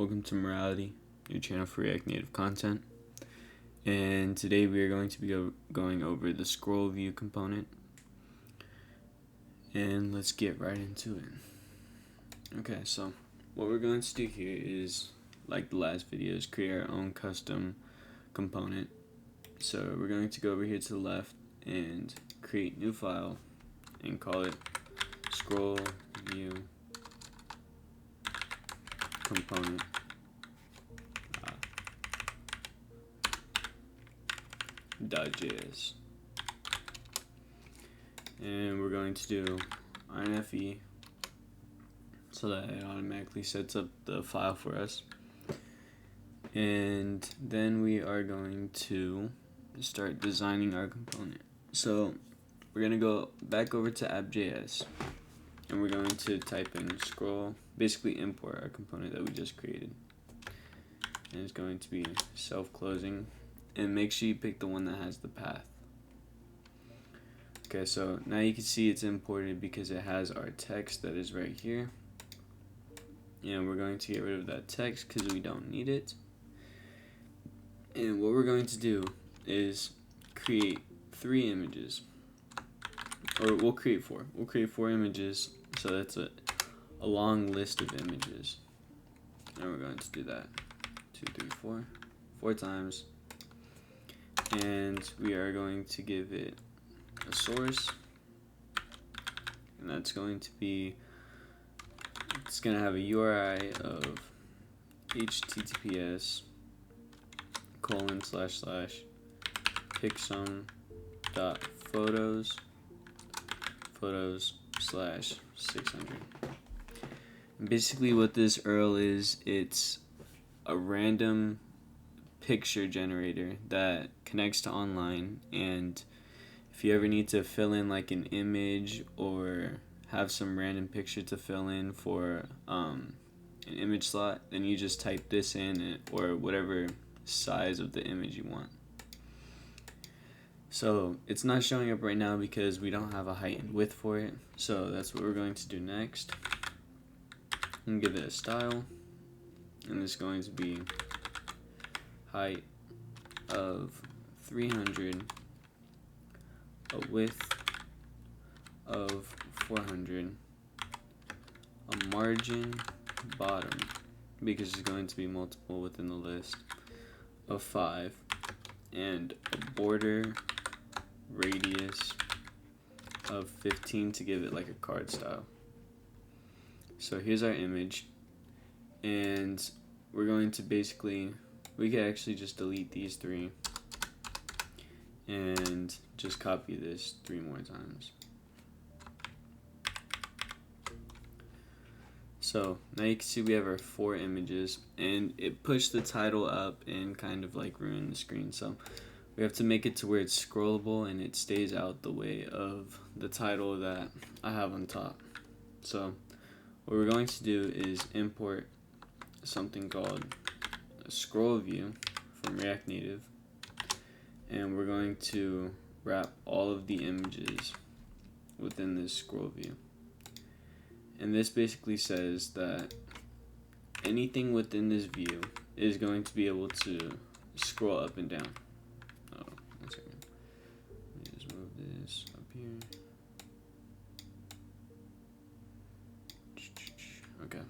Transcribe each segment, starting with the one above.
Welcome to Moreality, your channel for React Native content. And today we are going to be going over the ScrollView component. And let's get right into it. Okay, so what we're going to do here is, like the last video, is create our own custom component. So we're going to go over here to the left and create new file and call it ScrollView component .js, and we're going to do INFE so that it automatically sets up the file for us, and then we are going to start designing our component. So we're going to go back over to app.js and we're going to type in scroll, basically import our component that we just created, and it's going to be self-closing, and make sure you pick the one that has the path. Okay, so now you can see it's imported because it has our text that is right here, and we're going to get rid of that text because we don't need it. And what we're going to do is create 3 images, or we'll create 4. We'll create 4 images, so that's a long list of images, and we're going to do that 4 times, and we are going to give it a source, and that's going to be, it's going to have a URI of https://picsum.photos/600. Basically what this URL is, it's a random picture generator that connects to online, and if you ever need to fill in like an image or have some random picture to fill in for an image slot, then you just type this in, or whatever size of the image you want. So it's not showing up right now because we don't have a height and width for it, so that's what we're going to do next. And give it a style, and it's going to be height of 300, a width of 400, a margin bottom, because it's going to be multiple within the list, of 5, and a border radius of 15 to give it like a card style. So here's our image, and we're going to basically, we could actually just delete these 3 and just copy this 3 more times. So now you can see we have our 4 images, and it pushed the title up and kind of like ruined the screen. So we have to make it to where it's scrollable and it stays out the way of the title that I have on top. So what we're going to do is import something called a ScrollView from React Native, and we're going to wrap all of the images within this ScrollView. And this basically says that anything within this view is going to be able to scroll up and down. Oh, 1 second. Let me just move this up here. Okay.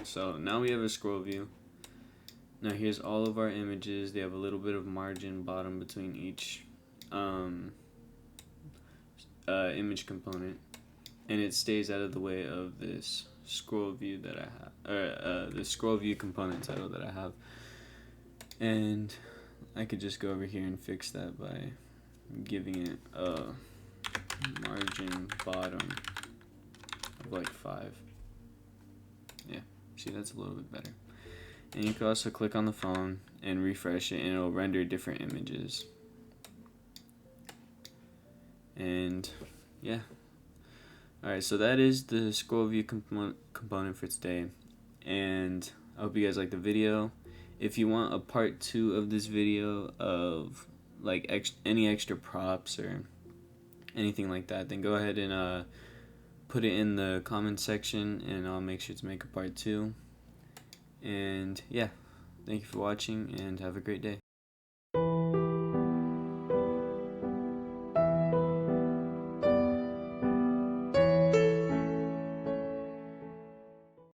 So now we have a scroll view. Now here's all of our images. They have a little bit of margin bottom between each image component, and it stays out of the way of this scroll view that I have, or the scroll view component title that I have. And I could just go over here and fix that by giving it a margin bottom of like 5. Yeah, see, that's a little bit better. And you can also click on the phone and refresh it, and it'll render different images. And yeah. Alright, so that is the ScrollView component for today, and I hope you guys like the video. If you want a part 2 of this video of like any extra props or anything like that, then go ahead and put it in the comment section, and I'll make sure to make a part 2. And yeah, thank you for watching and have a great day.